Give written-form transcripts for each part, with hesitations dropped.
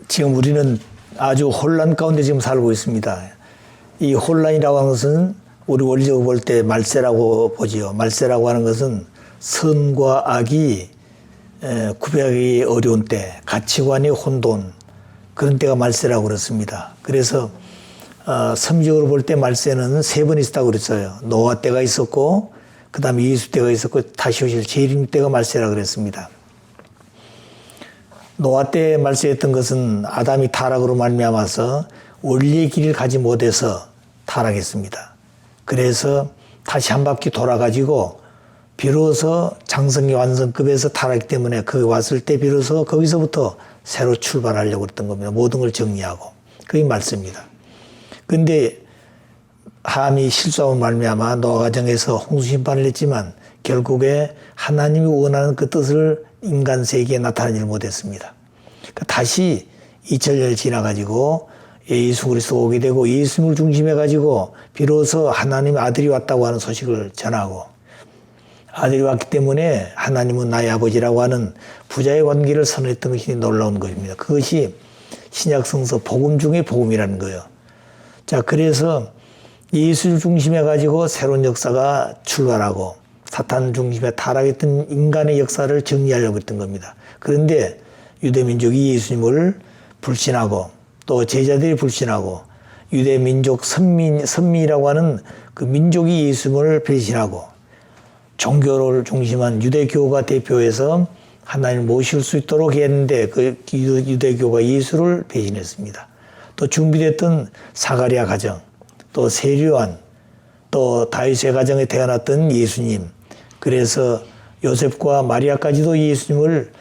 지금 우리는 아주 혼란 가운데 지금 살고 있습니다. 이 혼란이라고 하는 것은 우리 원리적으로 볼 때 말세라고 보지요. 말세라고 하는 것은 선과 악이 구별하기 어려운 때, 가치관이 혼돈, 그런 때가 말세라고 그렇습니다. 그래서 성경적으로 볼 때 말세는 세 번 있었다고 그랬어요. 노아 때가 있었고, 그 다음에 예수 때가 있었고, 다시 오실 재림 때가 말세라고 그랬습니다. 노아 때 말세했던 것은 아담이 타락으로 말미암아서 원리의 길을 가지 못해서 타락했습니다. 그래서 다시 한 바퀴 돌아가지고 비로소 장성기 완성급에서 타락했기 때문에 그 왔을 때 비로소 거기서부터 새로 출발하려고 했던 겁니다. 모든 걸 정리하고. 그게 말씀입니다. 그런데 함이 실수함을 말미암아 노아 가정에서 홍수 심판을 했지만 결국에 하나님이 원하는 그 뜻을 인간 세계에 나타나지 못했습니다. 그러니까 다시 2000년을 지나가지고 예수 그리스도가 오게 되고 예수님을 중심해 가지고 비로소 하나님의 아들이 왔다고 하는 소식을 전하고, 아들이 왔기 때문에 하나님은 나의 아버지라고 하는 부자의 관계를 선언했던 것이 놀라운 것입니다. 그것이 신약 성서 복음 중의 복음이라는 거예요. 자, 그래서 예수를 중심해 가지고 새로운 역사가 출발하고 사탄 중심에 타락했던 인간의 역사를 정리하려고 했던 겁니다. 그런데 유대민족이 예수님을 불신하고 또 제자들이 불신하고 유대민족 선민이라고 하는 그 민족이 예수님을 배신하고 종교를 중심한 유대교가 대표해서 하나님을 모실 수 있도록 했는데 그 유대교가 예수를 배신했습니다. 또 준비됐던 사가랴 가정, 또 세류안, 또 다윗의 가정에 태어났던 예수님, 그래서 요셉과 마리아까지도 예수님을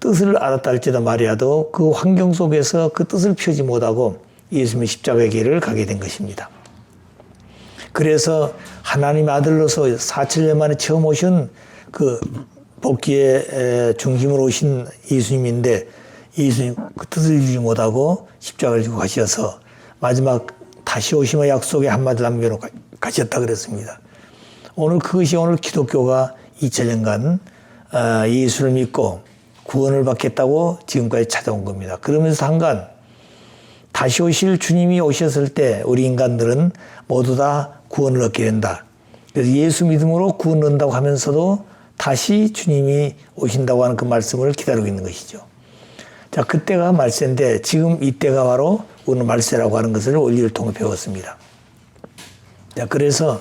뜻을 알았다 할지라도 마리아도 그 환경 속에서 그 뜻을 펴지 못하고 예수님의 십자가의 길을 가게 된 것입니다. 그래서 하나님의 아들로서 4,000년 만에 처음 오신 그 복귀의 중심으로 오신 예수님인데 예수님 그 뜻을 이루지 못하고 십자가를 지고 가셔서 마지막 다시 오심의 약속에 한마디를 남겨놓고 가셨다 그랬습니다. 오늘 그것이 오늘 기독교가 2000년간 예수를 믿고 구원을 받겠다고 지금까지 찾아온 겁니다. 그러면서 한간 다시 오실 주님이 오셨을 때 우리 인간들은 모두 다 구원을 얻게 된다. 그래서 예수 믿음으로 구원을 얻는다고 하면서도 다시 주님이 오신다고 하는 그 말씀을 기다리고 있는 것이죠. 자, 그때가 말세인데 지금 이때가 바로 오늘 말세라고 하는 것을 원리를 통해 배웠습니다. 자, 그래서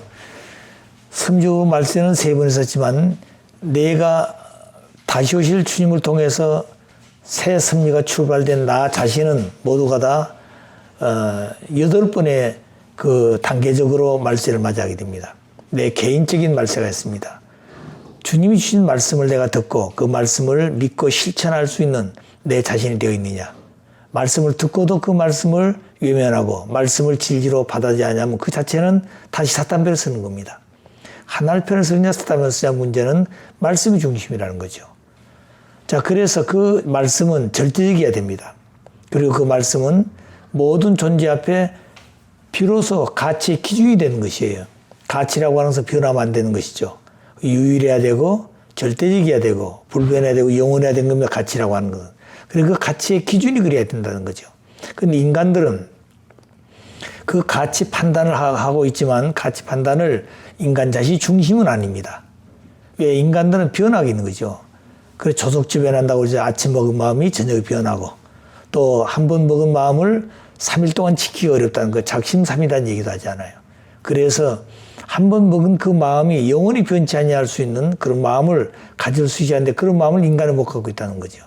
성주 말세는 세 번 있었지만 내가 다시 오실 주님을 통해서 새 섭리가 출발된 나 자신은 모두가 다 8번의 그 단계적으로 말세를 맞이하게 됩니다. 내 개인적인 말세가 있습니다. 주님이 주신 말씀을 내가 듣고 그 말씀을 믿고 실천할 수 있는 내 자신이 되어 있느냐. 말씀을 듣고도 그 말씀을 외면하고 말씀을 진리로 받아들이지 않으면 그 자체는 다시 사탄 편을 쓰는 겁니다. 하나님 편을 쓰느냐 사탄 편을 쓰느냐 문제는 말씀이 중심이라는 거죠. 자, 그래서 그 말씀은 절대적이어야 됩니다. 그리고 그 말씀은 모든 존재 앞에 비로소 가치의 기준이 되는 것이에요. 가치라고 하는 것은 변하면 안 되는 것이죠. 유일해야 되고 절대적이어야 되고 불변해야 되고 영원해야 되는 겁니다. 가치라고 하는 것은. 그리고 그 가치의 기준이 그래야 된다는 거죠. 그런데 인간들은 그 가치 판단을 하고 있지만 가치 판단을 인간 자신이 중심은 아닙니다. 왜? 인간들은 변하게 있는 거죠. 그래서 조속지 변한다고 그러죠. 아침 먹은 마음이 저녁에 변하고 또 한 번 먹은 마음을 3일 동안 지키기 어렵다는 거 작심삼일이라는 얘기도 하잖아요. 그래서 한 번 먹은 그 마음이 영원히 변치 아니할 수 있는 그런 마음을 가질 수 있지 않는데 그런 마음을 인간은 못 갖고 있다는 거죠.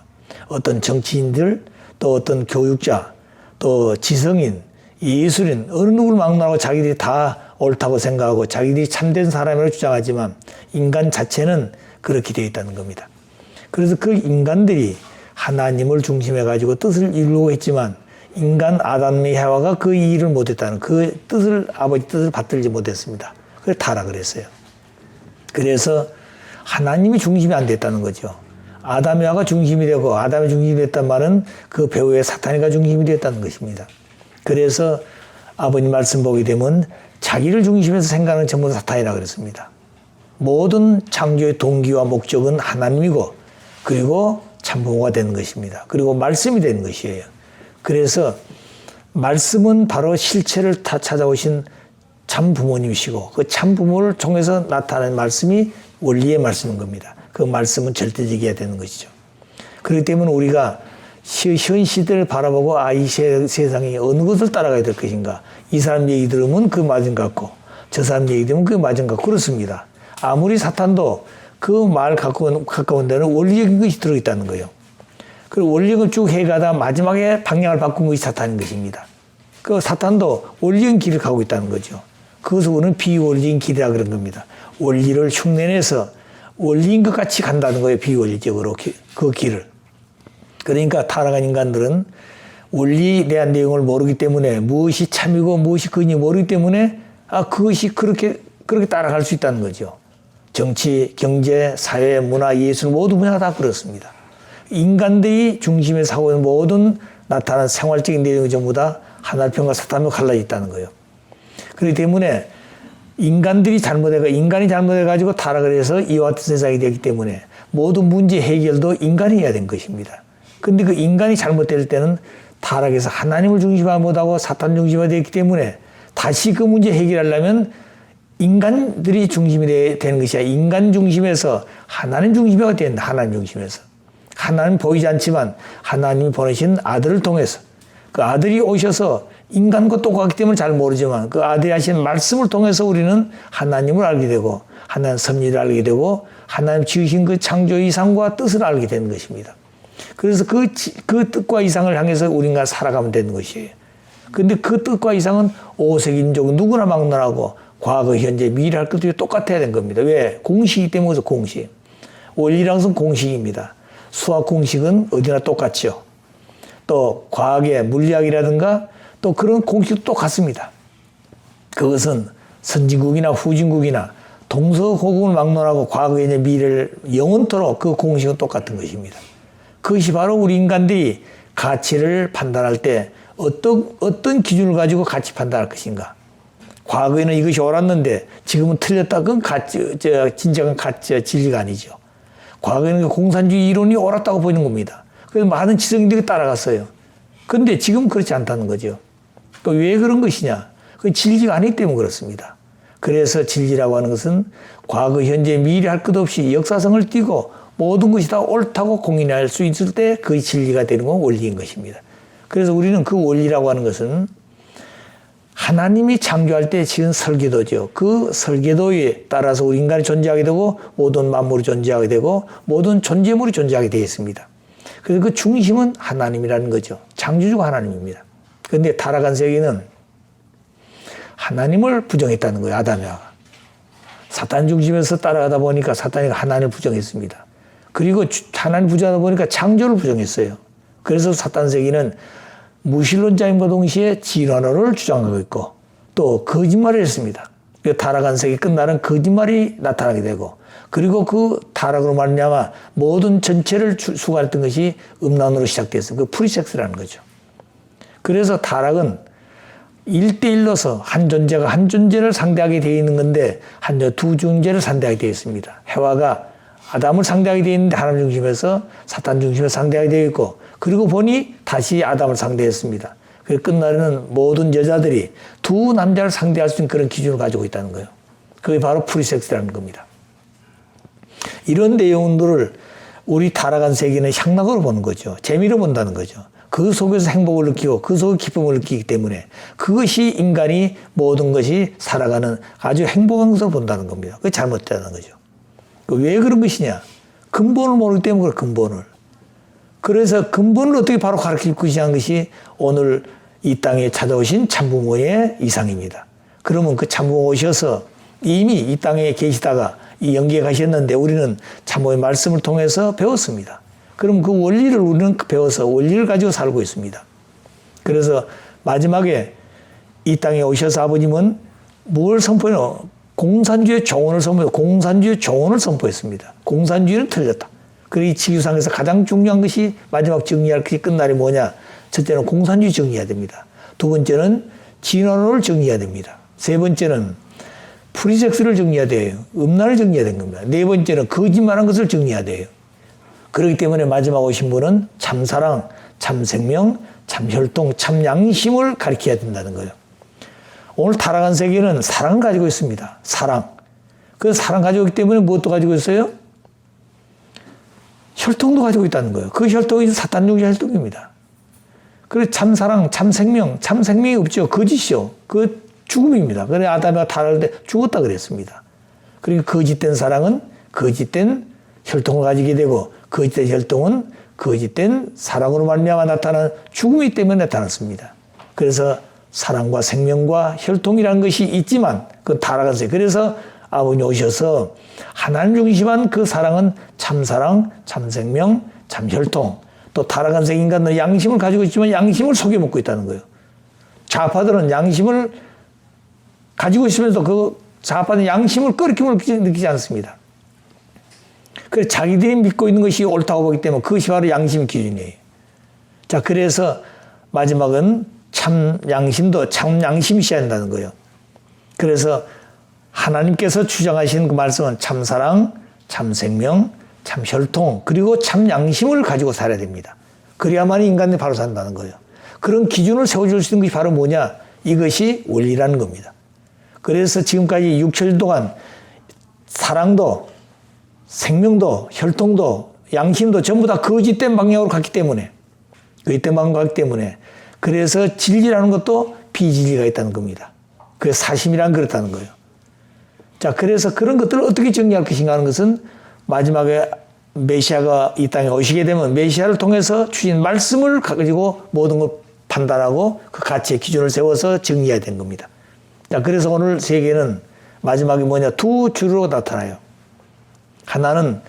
어떤 정치인들 또 어떤 교육자 또 지성인 예술인 어느 누구를 막론하고 자기들이 다 옳다고 생각하고 자기들이 참된 사람이라고 주장하지만 인간 자체는 그렇게 되어 있다는 겁니다. 그래서 그 인간들이 하나님을 중심해 가지고 뜻을 이루려고 했지만 인간 아담과 해와가 그 일을 못했다는 그 뜻을 아버지 뜻을 받들지 못했습니다. 그래서 타락을 했어요. 그래서 하나님이 중심이 안 됐다는 거죠. 아담 해와가 중심이 되고 아담이 중심이 됐단 말은 그 배후에 사탄이가 중심이 됐다는 것입니다. 그래서 아버님 말씀 보게 되면 자기를 중심해서 생각하는 전부 사탄이라고 그랬습니다. 모든 창조의 동기와 목적은 하나님이고 그리고 참부모가 되는 것입니다. 그리고 말씀이 되는 것이에요. 그래서 말씀은 바로 실체를 다 찾아오신 참 부모님이시고 그 참 부모를 통해서 나타나는 말씀이 원리의 말씀인 겁니다. 그 말씀은 절대적이어야 되는 것이죠. 그렇기 때문에 우리가 현 시대를 바라보고 이 세상이 어느 것을 따라가야 될 것인가. 이 사람 얘기 들으면 그 맞은 것 같고 저 사람 얘기 들으면 그 맞은 것 같고 그렇습니다. 아무리 사탄도 그 말 가까운 데는 원리적인 것이 들어있다는 거예요. 그리고 원리적을 쭉 해가다 마지막에 방향을 바꾼 것이 사탄인 것입니다. 그 사탄도 원리적인 길을 가고 있다는 거죠. 그것을 우리는 비원리적인 길이라 그런 겁니다. 원리를 흉내내서 원리인 것 같이 간다는 거예요. 비원리적으로 그 길을. 그러니까 타락한 인간들은 원리에 대한 내용을 모르기 때문에 무엇이 참이고 무엇이 근이 모르기 때문에 그것이 그렇게 따라갈 수 있다는 거죠. 정치, 경제, 사회, 문화, 예술 모든 분야가 다 그렇습니다. 인간들이 중심에 사고 있는 모든 나타나는 생활적인 내용이 전부 다 하나님 편과 사탄 편으로 갈라져 있다는 거예요. 그렇기 때문에 인간이 잘못해가지고 타락을 해서 이와 같은 세상이 되기 때문에 모든 문제 해결도 인간이 해야 되는 것입니다. 근데 그 인간이 잘못될 때는 타락해서 하나님을 중심화 못하고 사탄 중심화 되기 때문에 다시 그 문제 해결하려면 인간들이 중심이 되는 것이 아니라 인간 중심에서 하나님 중심화가 된다. 하나님 중심에서. 하나님 보이지 않지만 하나님이 보내신 아들을 통해서 그 아들이 오셔서 인간과 똑같기 때문에 잘 모르지만 그 아들이 하신 말씀을 통해서 우리는 하나님을 알게 되고 하나님 섭리를 알게 되고 하나님 지으신 그 창조 이상과 뜻을 알게 되는 것입니다. 그래서 그 뜻과 이상을 향해서 우리가 살아가면 되는 것이에요. 근데 그 뜻과 이상은 오색 인종 누구나 막론하고 과거, 현재, 미래 할 것도 똑같아야 되는 겁니다. 왜? 공식이기 때문에 그래서 공식. 원리라는 것은 공식입니다. 수학 공식은 어디나 똑같죠. 또 과학의 물리학이라든가 또 그런 공식도 똑같습니다. 그것은 선진국이나 후진국이나 동서고금을 막론하고 과거, 현재, 미래를 영원토록 그 공식은 똑같은 것입니다. 그것이 바로 우리 인간들이 가치를 판단할 때 어떤 기준을 가지고 가치 판단할 것인가. 과거에는 이것이 옳았는데 지금은 틀렸다. 그건 진정한 가치, 진리가 아니죠. 과거에는 공산주의 이론이 옳았다고 보이는 겁니다. 그래서 많은 지성인들이 따라갔어요. 그런데 지금은 그렇지 않다는 거죠. 왜 그런 것이냐? 그 진리가 아니기 때문에 그렇습니다. 그래서 진리라고 하는 것은 과거, 현재, 미래 할 것 없이 역사성을 띠고 모든 것이 다 옳다고 공인할 수 있을 때 그 진리가 되는 건 원리인 것입니다. 그래서 우리는 그 원리라고 하는 것은 하나님이 창조할 때 지은 설계도죠. 그 설계도에 따라서 우리 인간이 존재하게 되고 모든 만물이 존재하게 되고 모든 존재물이 존재하게 되어 있습니다. 그래서 그 중심은 하나님이라는 거죠. 창조주가 하나님입니다. 그런데 타락한 세계는 하나님을 부정했다는 거예요. 아담이 하가. 사탄 중심에서 따라가다 보니까 사탄이 하나님을 부정했습니다. 그리고 하나님 부정하다 보니까 창조를 부정했어요. 그래서 사탄 세계는 무신론자임과 동시에 진화론을 주장하고 있고 또 거짓말을 했습니다. 그 타락한 세계 끝나는 거짓말이 나타나게 되고 그리고 그 타락으로 말미암아 모든 전체를 수고했던 것이 음란으로 시작됐어요. 그 프리섹스라는 거죠. 그래서 타락은 1대1로서 한 존재가 한 존재를 상대하게 되어 있는 건데 두 존재를 상대하게 되어 있습니다. 해와가 아담을 상대하게 되어 있는데 하나님 중심에서 사탄 중심에서 상대하게 되어 있고 그리고 보니 다시 아담을 상대했습니다. 그래서 끝날에는 모든 여자들이 두 남자를 상대할 수 있는 그런 기준을 가지고 있다는 거예요. 그게 바로 프리섹스라는 겁니다. 이런 내용들을 우리 타락한 세계는 향락으로 보는 거죠. 재미로 본다는 거죠. 그 속에서 행복을 느끼고 그 속에 기쁨을 느끼기 때문에 그것이 인간이 모든 것이 살아가는 아주 행복한 것을 본다는 겁니다. 그게 잘못되다는 거죠. 왜 그런 것이냐? 근본을 모르기 때문에 근본을. 그래서 근본을 어떻게 바로 가르칠 것이냐 하는 것이 오늘 이 땅에 찾아오신 참부모의 이상입니다. 그러면 그 참부모 오셔서 이미 이 땅에 계시다가 이 영계에 가셨는데 우리는 참부모의 말씀을 통해서 배웠습니다. 그럼 그 원리를 우리는 배워서 원리를 가지고 살고 있습니다. 그래서 마지막에 이 땅에 오셔서 아버님은 뭘 선포해요? 공산주의 종언을 선포해요. 공산주의 종언을 선포했습니다. 공산주의는 틀렸다. 그리고 이 지구상에서 가장 중요한 것이 마지막 정리할 것이 끝날이 뭐냐? 첫째는 공산주의 정리해야 됩니다. 두 번째는 진화론을 정리해야 됩니다. 세 번째는 프리섹스를 정리해야 돼요. 음란을 정리해야 되는 겁니다. 네 번째는 거짓말한 것을 정리해야 돼요. 그렇기 때문에 마지막 오신 분은 참사랑, 참생명, 참 혈통, 참 양심을 가리켜야 된다는 거예요. 오늘 타락한 세계는 사랑을 가지고 있습니다. 사랑. 그 사랑 가지고 있기 때문에 무엇도 가지고 있어요? 혈통도 가지고 있다는 거예요. 그 혈통이 사탄 중의 혈통입니다. 그래서 참 사랑, 참 생명, 참 생명이 없죠. 거짓이요. 그 죽음입니다. 그래 아담이 타락할 때 죽었다 그랬습니다. 그러니까 거짓된 사랑은 거짓된 혈통을 가지게 되고 거짓된 혈통은 거짓된 사랑으로 말미암아 나타나는 죽음이 때문에 나타났습니다. 그래서 사랑과 생명과 혈통이라는 것이 있지만 그건 타락한 세계. 그래서 아버님 오셔서 하나님 중심한 그 사랑은 참사랑, 참생명, 참혈통. 또 타락한 세 인간은 양심을 가지고 있지만 양심을 속여먹고 있다는 거예요. 좌파들은 양심을 가지고 있으면서 그 좌파는 양심을 꺼리낌을 느끼지 않습니다. 그래서 자기들이 믿고 있는 것이 옳다고 보기 때문에 그것이 바로 양심 기준이에요. 자, 그래서 마지막은 참 양심도 참 양심이 있어야 한다는 거예요. 그래서 하나님께서 주장하시는 그 말씀은 참 사랑, 참 생명, 참 혈통, 그리고 참 양심을 가지고 살아야 됩니다. 그래야만 인간이 바로 산다는 거예요. 그런 기준을 세워줄 수 있는 것이 바로 뭐냐? 이것이 원리라는 겁니다. 그래서 지금까지 6천 동안 사랑도, 생명도, 혈통도, 양심도 전부 다 거짓된 방향으로 갔기 때문에, 거짓된 방향으로 갔기 때문에, 그래서 진리라는 것도 비진리가 있다는 겁니다. 그래서 사심이란 그렇다는 거예요. 자, 그래서 그런 것들을 어떻게 정리할 것인가 하는 것은 마지막에 메시아가 이 땅에 오시게 되면 메시아를 통해서 주신 말씀을 가지고 모든 걸 판단하고 그 가치의 기준을 세워서 정리해야 되는 겁니다. 자, 그래서 오늘 세계는 마지막에 뭐냐? 두 주로 나타나요. 하나는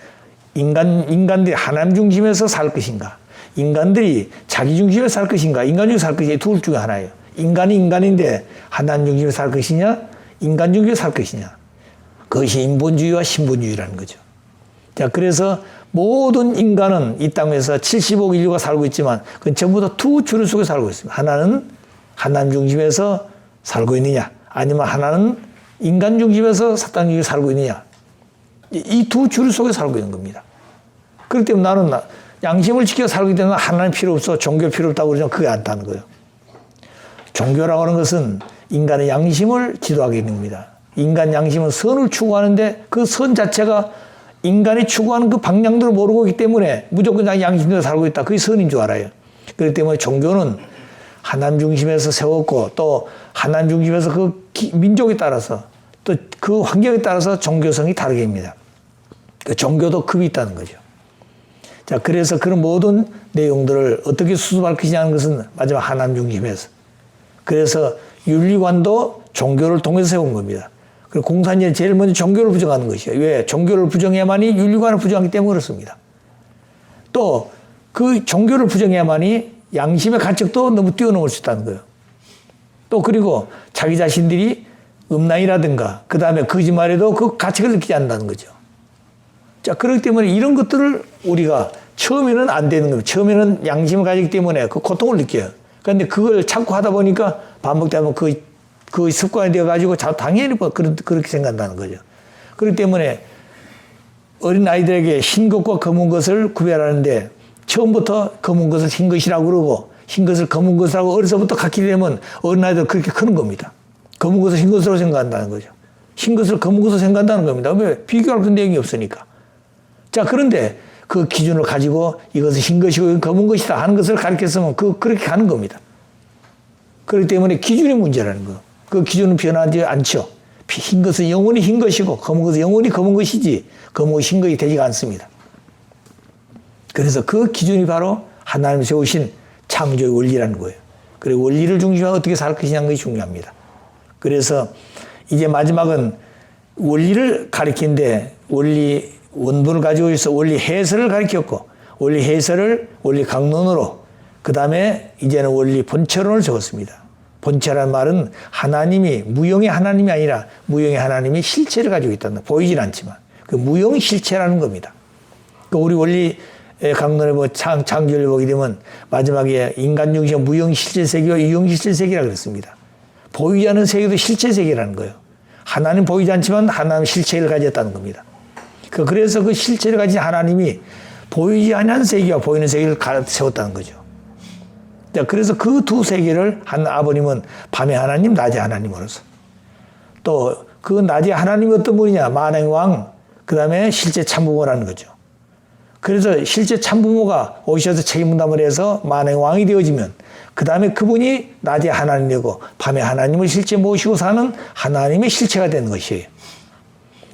인간들이 하나님 중심에서 살 것인가? 인간들이 자기 중심에서 살 것인가? 인간 중심에서 살 것인가? 둘 중에 하나예요. 인간이 인간인데 하나님 중심에서 살 것이냐? 인간 중심에서 살 것이냐? 그것이 인본주의와 신본주의라는 거죠. 자, 그래서 모든 인간은 이 땅에서 70억 인류가 살고 있지만 그건 전부 다 두 주류 속에 살고 있습니다. 하나는 하나님 중심에서 살고 있느냐? 아니면 하나는 인간 중심에서 사탄 중심에 살고 있느냐? 이 두 주류 속에 살고 있는 겁니다. 그렇기 때문에 나는 양심을 지켜 살기 때문에 하나님 필요 없어, 종교 필요 없다고 그러지만 그게 안다는 거예요. 종교라고 하는 것은 인간의 양심을 지도하게 됩니다. 인간 양심은 선을 추구하는데 그 선 자체가 인간이 추구하는 그 방향들을 모르고 있기 때문에 무조건 자기 양심대로 살고 있다. 그게 선인 줄 알아요. 그렇기 때문에 종교는 하나님 중심에서 세웠고 또 하나님 중심에서 그 민족에 따라서 또 그 환경에 따라서 종교성이 다르게입니다. 그 종교도 급이 있다는 거죠. 자, 그래서 그런 모든 내용들을 어떻게 수습할 것이냐 하는 것은 마지막 하나님 중심에서. 그래서 윤리관도 종교를 통해서 세운 겁니다. 그리고 공산주의는 제일 먼저 종교를 부정하는 것이에요. 왜? 종교를 부정해야만이 윤리관을 부정하기 때문에 그렇습니다. 또 그 종교를 부정해야만이 양심의 가책도 너무 뛰어넘을 수 있다는 거예요. 또 그리고 자기 자신들이 음란이라든가 그 다음에 거짓말에도 그 가책을 느끼지 않는다는 거죠. 자, 그렇기 때문에 이런 것들을 우리가 처음에는 안 되는 겁니다. 처음에는 양심을 가지기 때문에 그 고통을 느껴요. 그런데 그걸 참고 하다 보니까 반복되다 보면 그 습관이 되어가지고 당연히 그렇게 생각한다는 거죠. 그렇기 때문에 어린 아이들에게 흰 것과 검은 것을 구별하는데 처음부터 검은 것을 흰 것이라고 그러고 흰 것을 검은 것이라고 어려서부터 갖게 되면 어린 아이들 그렇게 크는 겁니다. 검은 것을 흰 것으로 생각한다는 거죠. 흰 것을 검은 것으로 생각한다는 겁니다. 왜? 비교할 그 내용이 없으니까. 자, 그런데 그 기준을 가지고 이것은 흰 것이고 이건 검은 것이다 하는 것을 가르쳤으면 그렇게 가는 겁니다. 그렇기 때문에 기준이 문제라는 거예요. 그 기준은 변하지 않죠. 흰 것은 영원히 흰 것이고 검은 것은 영원히 검은 것이지 검은 것이 흰 것이 되지가 않습니다. 그래서 그 기준이 바로 하나님이 세우신 창조의 원리라는 거예요. 그리고 원리를 중심으로 어떻게 살 것이냐는 것이 중요합니다. 그래서 이제 마지막은 원리를 가리키는데 원리 원본을 가지고 있어 원리 해설을 가리켰고 원리 해설을 원리 강론으로 그 다음에 이제는 원리 본체론을 적었습니다. 본체라는 말은 하나님이 무형의 하나님이 아니라 무형의 하나님이 실체를 가지고 있다는 보이진 않지만 그 무형 실체라는 겁니다. 그 우리 원리 강론에 뭐 창조를 보게 되면 마지막에 인간 중심 무형 실체 세계와 유형 실체 세계라 그랬습니다. 보이지 않는 세계도 실체 세계라는 거예요. 하나님 보이지 않지만 하나님 실체를 가졌다는 겁니다. 그래서 그 실체를 가진 하나님이 보이지 않는 세계와 보이는 세계를 세웠다는 거죠. 자, 그래서 그 두 세계를 한 아버님은 밤의 하나님, 낮의 하나님으로서 또 그 낮의 하나님이 어떤 분이냐? 만행왕, 그 다음에 실제 참부모라는 거죠. 그래서 실제 참부모가 오셔서 책임분담을 해서 만행왕이 되어지면 그 다음에 그분이 낮의 하나님이 되고 밤의 하나님을 실제 모시고 사는 하나님의 실체가 되는 것이에요.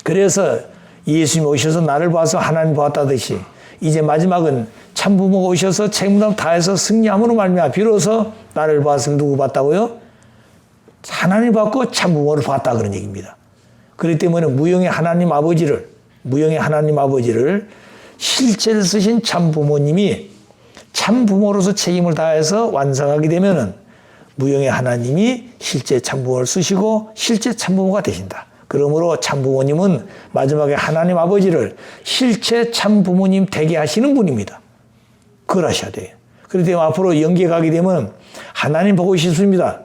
그래서 예수님이 오셔서 나를 봐서 하나님 보았다듯이 이제 마지막은 참부모가 오셔서 책임분담 다해서 승리함으로 말미암아 비로소 나를 봐서 누구 봤다고요? 하나님 봤고 참부모를 봤다 그런 얘기입니다. 그렇기 때문에 무형의 하나님 아버지를 실체를 쓰신 참부모님이 참부모로서 책임을 다해서 완성하게 되면은 무형의 하나님이 실제 참부모를 쓰시고 실제 참부모가 되신다. 그러므로 참부모님은 마지막에 하나님 아버지를 실체 참부모님 되게 하시는 분입니다. 그걸 하셔야 돼요. 그렇기 때문에 앞으로 연기에 가게 되면 하나님 보고 싶습니다.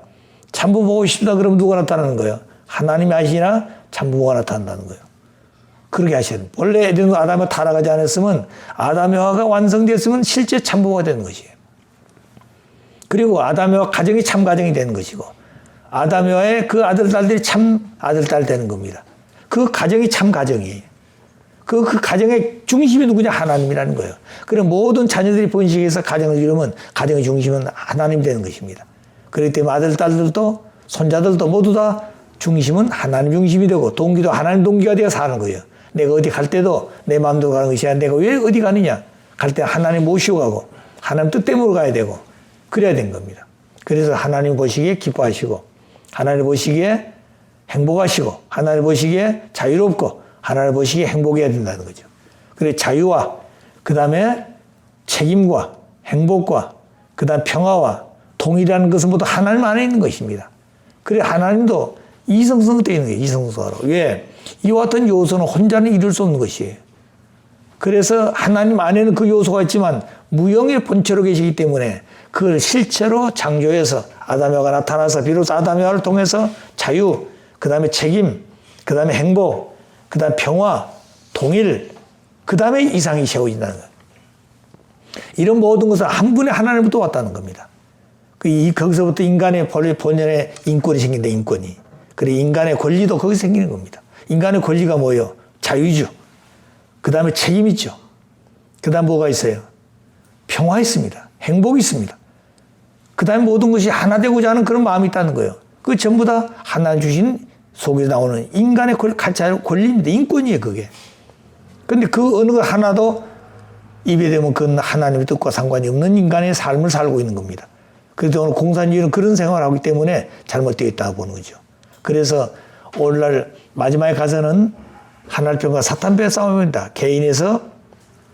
참부모 보고 싶다 그러면 누가 나타나는 거예요? 하나님이 하시나 참부모가 나타난다는 거예요. 그렇게 하셔야 돼요. 원래 에덴 아담과 타락하지 않았으면 아담의 화가 완성됐으면 실제 참부모가 되는 것이에요. 그리고 아담의 화 가정이 참 가정이 되는 것이고 아담의 화의 그 아들 딸들이 참 아들 딸 되는 겁니다. 그 가정이 참 가정이에요. 그 가정의 중심이 누구냐? 하나님이라는 거예요. 그럼 모든 자녀들이 번식해서 가정을 이루면 가정의 중심은 하나님이 되는 것입니다. 그렇기 때문에 아들 딸들도 손자들도 모두 다 중심은 하나님 중심이 되고 동기도 하나님 동기가 되어 사는 거예요. 내가 어디 갈 때도 내 마음대로 가는 것이 아니라 내가 왜 어디 가느냐? 갈 때 하나님 모시고 가고 하나님 뜻 때문에 가야 되고 그래야 되는 겁니다. 그래서 하나님 보시기에 기뻐하시고 하나님 보시기에 행복하시고 하나님 보시기에 자유롭고 하나님 보시기에 행복해야 된다는 거죠. 그래서 자유와 그 다음에 책임과 행복과 그 다음 평화와 통일이라는 것은 모두 하나님 안에 있는 것입니다. 그래 하나님도 이성성되어 있는 거예요. 이성성으로. 왜? 이와 같은 요소는 혼자는 이룰 수 없는 것이에요. 그래서 하나님 안에는 그 요소가 있지만 무형의 본체로 계시기 때문에 그걸 실체로 창조해서 아담여가 나타나서 비로소 아담여를 통해서 자유, 그 다음에 책임, 그 다음에 행복, 그 다음에 평화, 통일, 그 다음에 이상이 세워진다는 거예요. 이런 모든 것은 한 분의 하나님부터 왔다는 겁니다. 거기서부터 인간의 본연의 인권이 생긴다, 인권이. 그래, 인간의 권리도 거기서 생기는 겁니다. 인간의 권리가 뭐예요? 자유죠. 그 다음에 책임 있죠. 그 다음 뭐가 있어요? 평화 있습니다. 행복이 있습니다. 그 다음에 모든 것이 하나 되고자 하는 그런 마음이 있다는 거예요. 그 전부 다 하나님 주신 속에 나오는 인간의 권리입니다. 인권이에요, 그게. 근데 그 어느 것 하나도 입에 대면 그건 하나님의 뜻과 상관이 없는 인간의 삶을 살고 있는 겁니다. 그래서 오늘 공산주의는 그런 생활을 하기 때문에 잘못되어 있다고 보는 거죠. 그래서 오늘날 마지막에 가서는 하늘편과 사탄편의 싸움입니다. 개인에서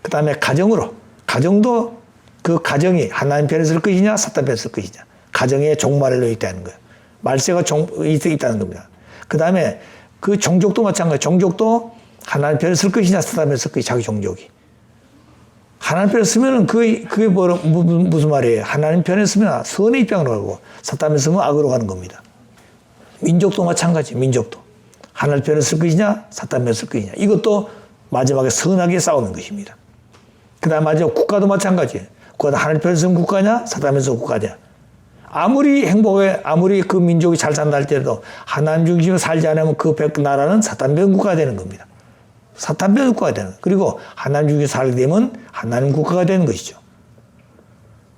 그 다음에 가정으로. 가정도 그 가정이 하나님 편에 쓸 것이냐 사탄 편에 쓸 것이냐. 가정의 종말로 있다는 거예요. 말세가 있다는 겁니다. 그 다음에 그 종족도 마찬가지예요. 종족도 하나님 편에 쓸 것이냐 사탄 편에 쓸 것이냐. 자기 종족이. 하나님 편에 쓰면은 그게 무슨 말이에요? 하나님 편에 쓰면 선의 입장으로 가고 사탄 편에 쓰면 악으로 가는 겁니다. 민족도 마찬가지예요. 민족도. 하나님 편에 쓸 것이냐 사탄 편에 쓸 것이냐. 이것도 마지막에 선하게 싸우는 것입니다. 그 다음 마지막 국가도 마찬가지예요. 국가도 하나님 편에 쓰면 국가냐 사탄 편에 쓰면 국가냐. 아무리 행복해 아무리 그 민족이 잘 산다 할때도 하나님 중심으로 살지 않으면 그 나라는 사탄 편 국가가 되는 겁니다. 사탄 편 국가가 되는 거예요. 그리고 하나님 중심으로 살게 되면 하나님 국가가 되는 것이죠.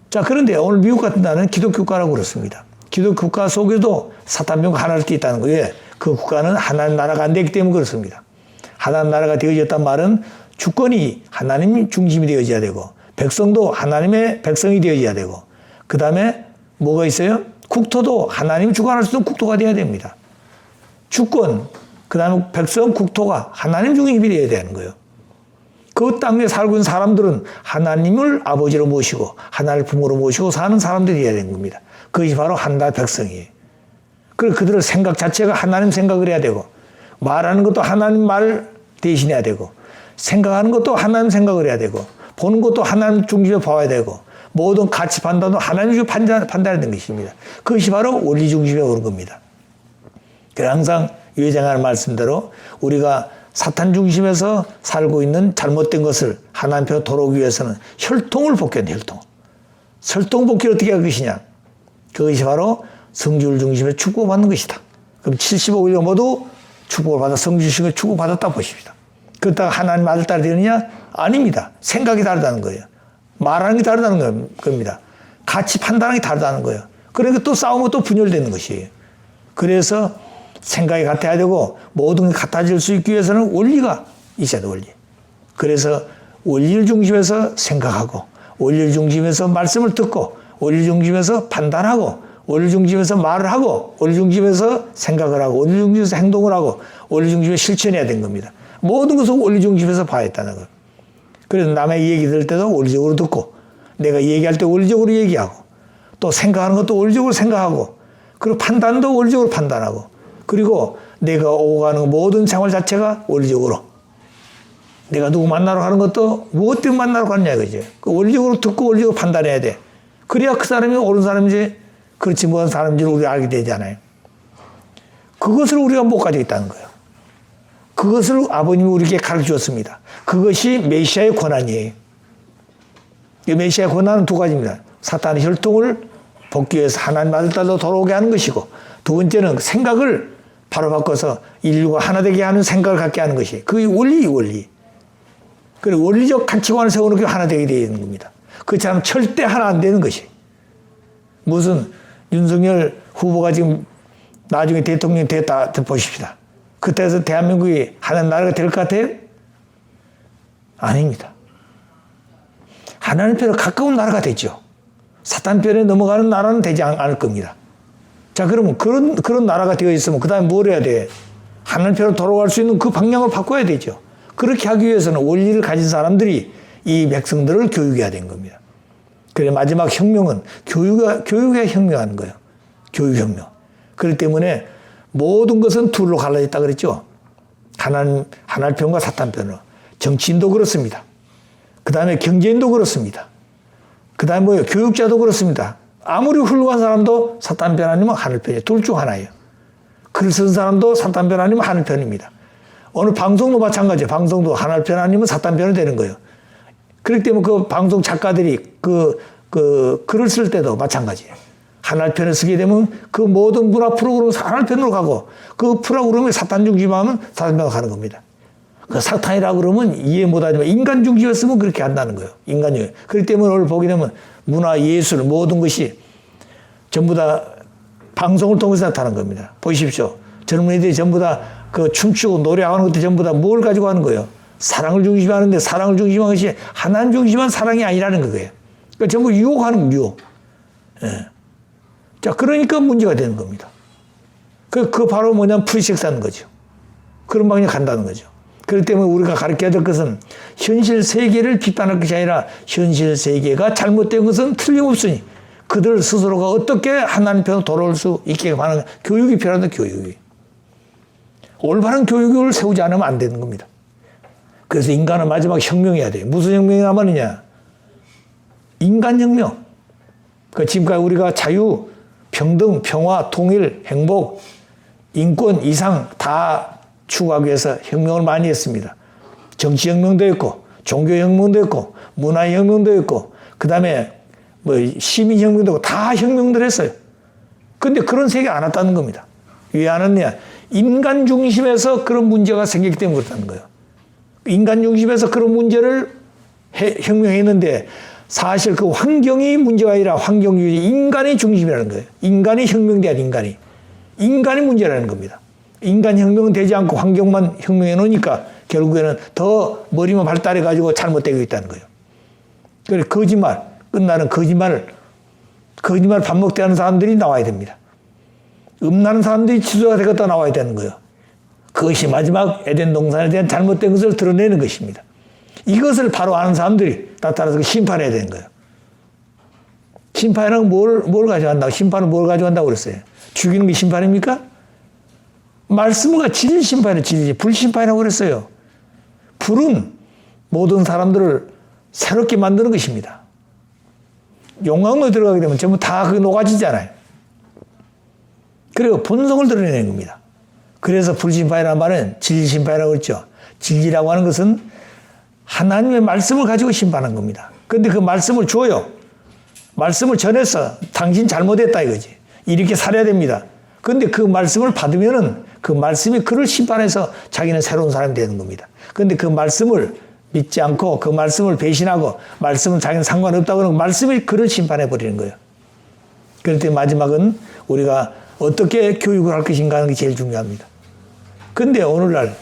자, 그런데 오늘 미국 같은 나라는 기독교 국가라고 그렇습니다. 기독교 국가 속에도 사탄 편과 하나를 띠있다는 거예요. 그 국가는 하나님 나라가 안 되기 때문에 그렇습니다. 하나님 나라가 되어졌단 말은 주권이 하나님 중심이 되어져야 되고 백성도 하나님의 백성이 되어져야 되고 그 다음에 뭐가 있어요? 국토도 하나님이 주관할 수 있는 국토가 되어야 됩니다. 주권, 그 다음에 백성, 국토가 하나님 중심이 되어야 되는 거예요. 그 땅에 살고 있는 사람들은 하나님을 아버지로 모시고 하나님을 부모로 모시고 사는 사람들이 되어야 되는 겁니다. 그것이 바로 하나님의 백성이에요. 그리고 그들의 생각 자체가 하나님 생각을 해야 되고 말하는 것도 하나님 말 대신해야 되고 생각하는 것도 하나님 생각을 해야 되고 보는 것도 하나님 중심에 봐야 되고 모든 가치 판단도 하나님 중심에 판단해야 되는 것입니다. 그것이 바로 원리 중심에 오는 겁니다. 그래서 항상 유회장하는 말씀대로 우리가 사탄 중심에서 살고 있는 잘못된 것을 하나님 편으로 돌아오기 위해서는 혈통을 복귀해야 돼요. 혈통. 설동복귀를 어떻게 할 것이냐. 그것이 바로 성주를 중심에 축복받는 것이다. 그럼 70억 인류가 모두 축복을 받아 성주식을 축복받았다 보십시다. 그렇다고 하나님 아들 딸이 되느냐? 아닙니다. 생각이 다르다는 거예요. 말하는 게 다르다는 겁니다. 가치 판단하는 게 다르다는 거예요. 그러니까 또 싸우면 또 분열되는 것이에요. 그래서 생각이 같아야 되고 모든 게 같아질 수 있기 위해서는 원리가 있어야 돼, 원리. 그래서 원리를 중심에서 생각하고 원리를 중심에서 말씀을 듣고 원리를 중심에서 판단하고 원리를 중심에서 말을 하고 원리를 중심에서 생각을 하고 원리를 중심에서 행동을 하고 원리를 중심에서 실천해야 되는 겁니다. 모든 것을 원리 중심에서 봐야 했다는 거예요. 그래서 남의 얘기 들을 때도 원리적으로 듣고 내가 얘기할 때 원리적으로 얘기하고 또 생각하는 것도 원리적으로 생각하고 그리고 판단도 원리적으로 판단하고 그리고 내가 오고 가는 모든 생활 자체가 원리적으로 내가 누구 만나러 가는 것도 무엇 때문에 만나러 가느냐 이거죠. 그 원리적으로 듣고 원리적으로 판단해야 돼. 그래야 그 사람이 옳은 사람인지 그렇지 못한 사람인지를 우리가 알게 되잖아요. 그것을 우리가 못 가지고 있다는 거예요. 그것을 아버님이 우리에게 가르쳐 주었습니다. 그것이 메시아의 권한이에요. 이 메시아의 권한은 두 가지입니다. 사탄의 혈통을 복귀해서 하나님 아들 딸로 돌아오게 하는 것이고 두 번째는 생각을 바로 바꿔서 인류가 하나 되게 하는 생각을 갖게 하는 것이 그게 원리. 그리고 원리적 가치관을 세우는 게 하나 되게 되어 있는 겁니다. 그렇지 않으면 절대 하나 안 되는 것이. 무슨 윤석열 후보가 지금 나중에 대통령이 됐다 보십시다. 그때서 대한민국이 하나님 나라가 될 것 같아요? 아닙니다. 하나님 편에 가까운 나라가 되죠. 사탄 편에 넘어가는 나라는 되지 않을 겁니다. 자, 그러면 그런 나라가 되어 있으면 그 다음에 뭘 해야 돼? 하나님 편으로 돌아갈 수 있는 그 방향을 바꿔야 되죠. 그렇게 하기 위해서는 원리를 가진 사람들이 이 백성들을 교육해야 되는 겁니다. 그래 마지막 혁명은 교육에 혁명하는 거예요. 교육혁명. 그렇기 때문에 모든 것은 둘로 갈라졌다 그랬죠. 하나님 편과 사탄 편으로. 정치인도 그렇습니다. 그 다음에 경제인도 그렇습니다. 그 다음에 뭐예요? 교육자도 그렇습니다. 아무리 훌륭한 사람도 사탄 편 아니면 하늘 편이에요. 둘 중 하나예요. 글 쓴 사람도 사탄 편 아니면 하늘 편입니다. 어느 방송도 마찬가지예요. 방송도 하늘 편 아니면 사탄 편이 되는 거예요. 그렇기 때문에 그 방송 작가들이 그 글을 쓸 때도 마찬가지예요. 하늘 편을 쓰게 되면 그 모든 문화 프로그램은 하늘 편으로 가고 그 프로그램이 사탄 중심하면 사탄 편으로 가는 겁니다. 그 사탄이라고 그러면 이해 못하지만 인간 중심을 쓰면 그렇게 한다는 거예요. 인간 중심. 그렇기 때문에 오늘 보게 되면 문화, 예술 모든 것이 전부 다 방송을 통해서 나타나는 겁니다. 보십시오. 젊은이들이 전부 다 그 춤추고 노래하는 것도 전부 다 뭘 가지고 하는 거예요? 사랑을 중심하는데 사랑을 중심한 것이 하나님 중심한 사랑이 아니라는 거예요. 그러니까 전부 유혹하는 유혹. 예. 자, 그러니까 문제가 되는 겁니다. 그 바로 뭐냐면 프리섹스하는 거죠. 그런 방향에 간다는 거죠. 그렇기 때문에 우리가 가르쳐야 될 것은 현실 세계를 비판할 것이 아니라 현실 세계가 잘못된 것은 틀림없으니 그들 스스로가 어떻게 하나님 편으로 돌아올 수 있게 하는 교육이 필요하다, 교육이. 올바른 교육을 세우지 않으면 안 되는 겁니다. 그래서 인간은 마지막 혁명해야 돼요. 무슨 혁명이 남았느냐? 인간혁명. 그러니까 지금까지 우리가 자유, 평등, 평화, 통일, 행복, 인권, 이상 다 추구하기 위해서 혁명을 많이 했습니다. 정치혁명도 했고, 종교혁명도 했고, 문화혁명도 했고, 그 다음에 뭐 시민혁명도 했고, 다 혁명들 했어요. 근데 그런 세계 안 왔다는 겁니다. 왜 안 왔냐? 인간 중심에서 그런 문제가 생기기 때문에 그렇다는 거예요. 인간 중심에서 그런 문제를 혁명했는데 사실 그 환경이 문제가 아니라 환경주의 인간이 중심이라는 거예요. 인간이 혁명돼야 돼, 인간이. 인간이 문제라는 겁니다. 인간 혁명은 되지 않고 환경만 혁명해 놓으니까 결국에는 더 머리만 발달해 가지고 잘못되고 있다는 거예요. 그래서 거짓말, 끝나는 거짓말 밥 먹게 하는 사람들이 나와야 됩니다. 음란한 사람들이 지도가 되겠다 나와야 되는 거예요. 그것이 마지막 에덴 동산에 대한 잘못된 것을 드러내는 것입니다. 이것을 바로 아는 사람들이 나타나서 심판해야 되는 거예요. 심판은 뭘 가져간다고? 심판은 뭘 가져간다고 그랬어요? 죽이는 게 심판입니까? 말씀과 진리 심판이 진리지. 불심판이라고 그랬어요. 불은 모든 사람들을 새롭게 만드는 것입니다. 용광로에 들어가게 되면 전부 다 그게 녹아지잖아요. 그리고 본성을 드러내는 겁니다. 그래서 불심판이라는 말은 진리심판이라고 그랬죠. 진리라고 하는 것은 하나님의 말씀을 가지고 심판한 겁니다. 그런데 그 말씀을 줘요. 말씀을 전했어. 당신 잘못했다 이거지. 이렇게 살아야 됩니다. 그런데 그 말씀을 받으면은 그 말씀이 그를 심판해서 자기는 새로운 사람이 되는 겁니다. 그런데 그 말씀을 믿지 않고 그 말씀을 배신하고 말씀은 자기는 상관없다고 하는 말씀이 그를 심판해 버리는 거예요. 그럴 때 마지막은 우리가 어떻게 교육을 할 것인가 하는 게 제일 중요합니다. 그런데 오늘날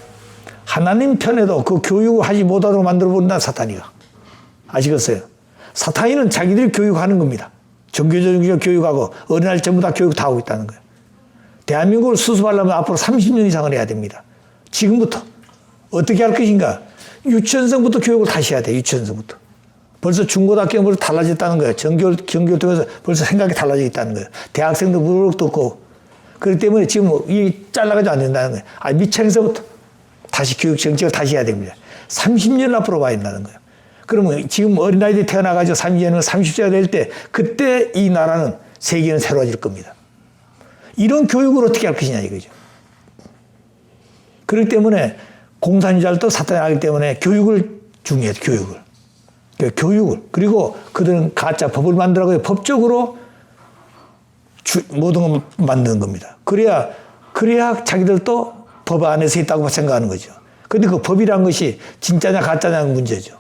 하나님 편에도 그 교육을 하지 못하도록 만들어 버린다 사탄이가. 아시겠어요? 사탄이는 자기들이 교육하는 겁니다. 종교적으로 교육하고 어린아이 전부 다 교육 다 하고 있다는 거예요. 대한민국을 수습하려면 앞으로 30년 이상을 해야 됩니다. 지금부터. 어떻게 할 것인가? 유치원생부터 교육을 다시 해야 돼. 유치원생부터. 벌써 중고등학교는 벌써 달라졌다는 거예요. 전교 통해서 벌써 생각이 달라져 있다는 거예요. 대학생도 무력도 없고. 그렇기 때문에 지금 이 잘라가지고 안 된다는 거예요. 미창에서부터 다시 교육 정책을 다시 해야 됩니다. 30년 앞으로 봐야 된다는 거예요. 그러면 지금 어린아이들이 태어나가지고 30년은 30세가 될 때 그때 이 나라는 세계는 새로워질 겁니다. 이런 교육을 어떻게 할 것이냐 이거죠. 그렇기 때문에 공산주의자도 사탄이 하기 때문에 교육을 중요해요. 교육을. 그리고 그들은 가짜 법을 만들어서 법적으로 모든 걸 만드는 겁니다. 그래야 자기들도 법 안에서 있다고 생각하는 거죠. 그런데 그 법이란 것이 진짜냐 가짜냐는 문제죠.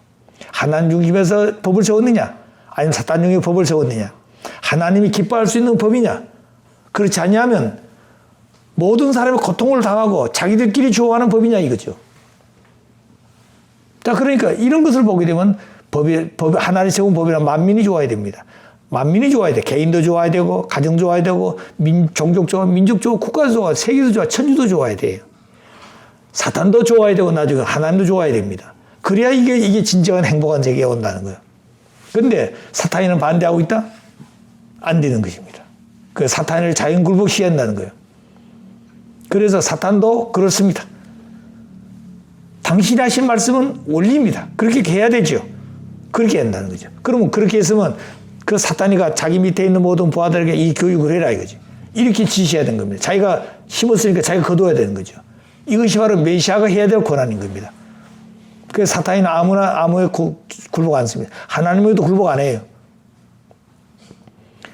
하나님 중심에서 법을 세웠느냐? 아니면 사탄 중에 법을 세웠느냐? 하나님이 기뻐할 수 있는 법이냐? 그렇지 않냐면 모든 사람이 고통을 당하고 자기들끼리 좋아하는 법이냐 이거죠. 자, 그러니까 이런 것을 보게 되면 하나님 세운 법이란 만민이 좋아야 됩니다. 만민이 좋아야 돼. 개인도 좋아야 되고, 가정 좋아야 되고, 종족 좋아, 민족 좋아, 국가도 좋아, 세계도 좋아, 천주도 좋아야 돼요. 사탄도 좋아야 되고, 나중에 하나님도 좋아야 됩니다. 그래야 이게 진정한 행복한 세계가 온다는 거예요. 그런데 사탄이는 반대하고 있다? 안 되는 것입니다. 그 사탄을 자연 굴복시켜야 한다는 거예요. 그래서 사탄도 그렇습니다. 당신이 하신 말씀은 원리입니다. 그렇게 해야 되죠. 그렇게 한다는 거죠. 그러면 그렇게 했으면 그 사탄이가 자기 밑에 있는 모든 부하들에게 이 교육을 해라 이거죠. 이렇게 지시해야 되는 겁니다. 자기가 심었으니까 자기가 거둬야 되는 거죠. 이것이 바로 메시아가 해야 될 권한인 겁니다. 그래서 사탄이는 아무에 굴복 안 씁니다. 하나님에도 굴복 안 해요.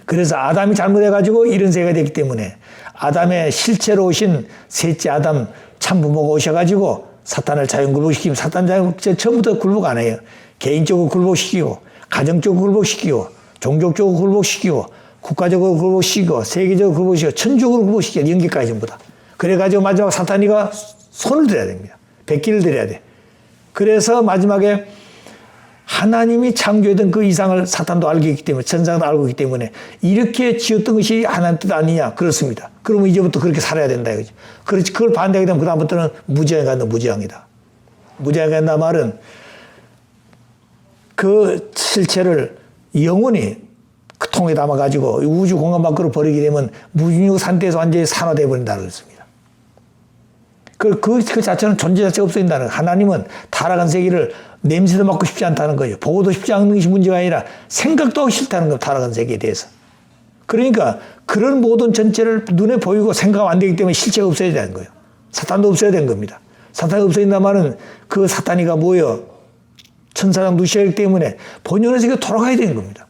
그래서 아담이 잘못해가지고 이런 세계가 됐기 때문에 아담의 실체로 오신 셋째 아담 참부모가 오셔가지고 사탄을 자연 굴복시키면 사탄 처음부터 굴복 안 해요. 개인적으로 굴복시키고 가정적으로 굴복시키고 종족적으로 굴복시키고 국가적으로 굴복시키고 세계적으로 굴복시키고 천주적으로 굴복시키고 연기까지 전부 다. 그래가지고 마지막 사탄이가 손을 들여야 됩니다. 백기를 들여야 돼. 그래서 마지막에 하나님이 창조했던 그 이상을 사탄도 알고 있기 때문에 천상도 알고 있기 때문에 이렇게 지었던 것이 하나님 뜻 아니냐 그렇습니다. 그러면 이제부터 그렇게 살아야 된다 이거죠. 그렇지 그걸 반대하게 되면 그 다음부터는 무지하게 간다. 무지항이다. 무지하게 간다 말은 그 실체를 영원히 그 통에 담아가지고 우주 공간 밖으로 버리게 되면 무중력 상태에서 완전히 산화되어 버린다는 것입니다. 그 자체는 존재 자체가 없어진다는 거예요. 하나님은 타락한 세계를 냄새도 맡고 싶지 않다는 거예요. 보고도 싶지 않는 것이 문제가 아니라 생각도 하기 싫다는 거예요. 타락한 세계에 대해서. 그러니까 그런 모든 전체를 눈에 보이고 생각 안 되기 때문에 실체가 없어야 되는 거예요. 사탄도 없어야 되는 겁니다. 사탄이 없어진다 말은 그 사탄이가 뭐예요? 천사랑 누시하기 때문에 본연의 세계에 돌아가야 되는 겁니다.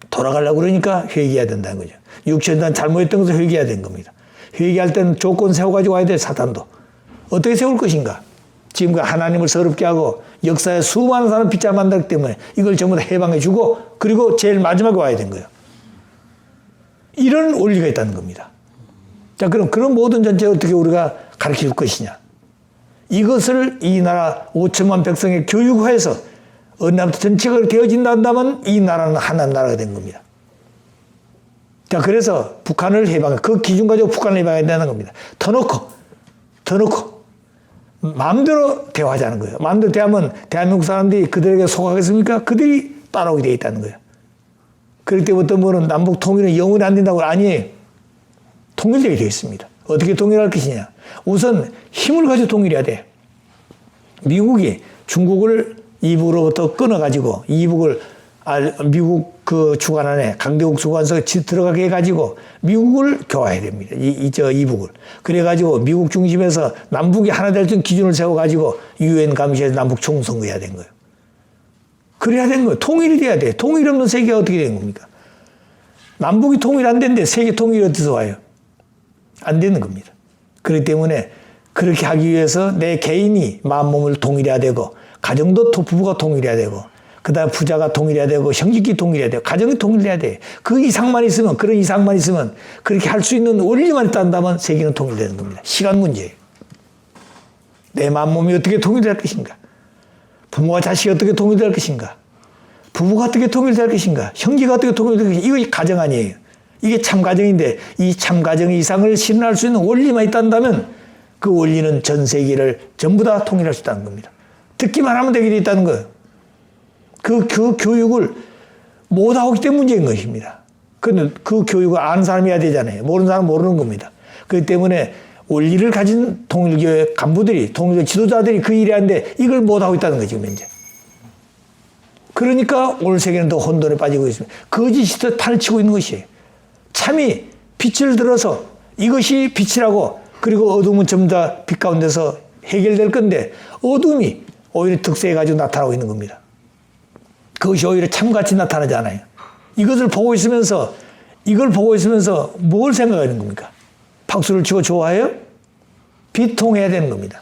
돌아가려고 그러니까 회개해야 된다는 거죠. 육체에 잘못했던 것을 회개해야 되는 겁니다. 회개할 때는 조건 세워가지고 와야 돼, 사탄도. 어떻게 세울 것인가? 지금 하나님을 서럽게 하고 역사에 수많은 사람 빗자 만들기 때문에 이걸 전부 다 해방해 주고 그리고 제일 마지막에 와야 된 거예요. 이런 원리가 있다는 겁니다. 자, 그럼 그런 모든 전체를 어떻게 우리가 가르칠 것이냐? 이것을 이 나라 5천만 백성의 교육화해서 어느 날부터 전체가 되어진다 한다면 이 나라는 하나님 나라가 된 겁니다. 자, 그래서 북한을 해방해, 그 기준 가지고 북한을 해방해야 된다는 겁니다. 더 놓고, 마음대로 대화하자는 거예요. 마음대로 대하면 대한민국 사람들이 그들에게 속하겠습니까? 그들이 따라오게 되어 있다는 거예요. 그럴 때부터 뭐는 남북 통일은 영원히 안 된다고 아니에요. 통일되게 되어 있습니다. 어떻게 통일할 것이냐? 우선 힘을 가지고 통일해야 돼. 미국이 중국을 이북으로부터 끊어가지고 미국 그 주관 안에 강대국 주관서 들어가게 해가지고 미국을 교화해야 됩니다. 이북을. 그래가지고 미국 중심에서 남북이 하나 될 수 있는 기준을 세워가지고 UN 감시에서 남북 총선거해야 된 거예요. 그래야 되는 거예요. 통일이 돼야 돼. 통일 없는 세계가 어떻게 되는 겁니까? 남북이 통일 안 되는데 세계 통일이 어디서 와요? 안 되는 겁니다. 그렇기 때문에 그렇게 하기 위해서 내 개인이 마음 몸을 통일해야 되고 가정도 부부가 통일해야 되고 그다음 부자가 통일해야 되고 형제끼리 통일해야 되고 가정이 통일해야 돼. 그 이상만 있으면 그런 이상만 있으면 그렇게 할 수 있는 원리만 있다면 세계는 통일되는 겁니다. 시간 문제예요. 내 마음 몸이 어떻게 통일될 것인가? 부모와 자식이 어떻게 통일될 것인가? 부부가 어떻게 통일될 것인가? 형제가 어떻게 통일될 것인가? 이거 가정 아니에요. 이게 참 가정인데 이 참 가정의 이상을 실현할 수 있는 원리만 있다면 그 원리는 전 세계를 전부 다 통일할 수 있다는 겁니다. 듣기만 하면 되게 돼 있다는 거예요. 그 교육을 못하고 있기 때문에 문제인 것입니다. 그런데 그 교육을 아는 사람이 해야 되잖아요. 모르는 사람은 모르는 겁니다. 그렇기 때문에 원리를 가진 통일교회 간부들이, 통일교회 지도자들이 그 일을 하는데 이걸 못하고 있다는 거죠, 지금 현재. 그러니까 오늘 세계는 더 혼돈에 빠지고 있습니다. 거짓이 더 판을 치고 있는 것이에요. 참이 빛을 들어서 이것이 빛이라고 그리고 어둠은 전부 다 빛 가운데서 해결될 건데 어둠이 오히려 득세해가지고 나타나고 있는 겁니다. 그것이 오히려 참같이 나타나지 않아요. 이것을 보고 있으면서 이걸 보고 있으면서 뭘 생각하는 겁니까? 박수를 치고 좋아해요? 비통해야 되는 겁니다.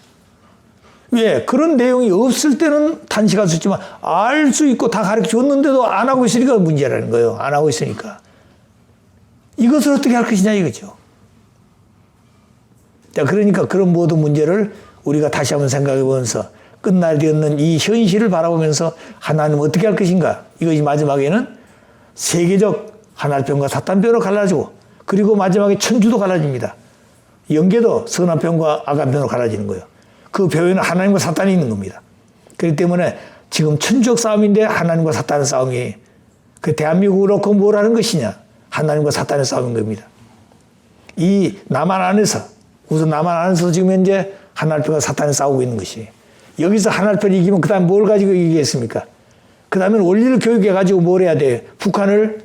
왜? 그런 내용이 없을 때는 단식할 수 있지만 알 수 있고 다 가르쳐 줬는데도 안 하고 있으니까 문제라는 거예요. 안 하고 있으니까. 이것을 어떻게 할 것이냐 이거죠. 자, 그러니까 그런 모든 문제를 우리가 다시 한번 생각해 보면서 끝날 데 없는 이 현실을 바라보면서 하나님 어떻게 할 것인가. 이것이 마지막에는 세계적 하나편과 사탄편으로 갈라지고 그리고 마지막에 천주도 갈라집니다. 영계도 선한편과 악한편으로 갈라지는 거예요. 그 배후에는 하나님과 사탄이 있는 겁니다. 그렇기 때문에 지금 천주적 싸움인데 하나님과 사탄의 싸움이 그 대한민국을 놓고 뭘 하는 것이냐. 하나님과 사탄의 싸움인 겁니다. 이 남한 안에서 우선 남한 안에서 지금 현재 하나님과 사탄이 싸우고 있는 것이 여기서 하나님편이 이기면 그 다음에 뭘 가지고 이기겠습니까? 그 다음에 원리를 교육해가지고 뭘 해야 돼요? 북한을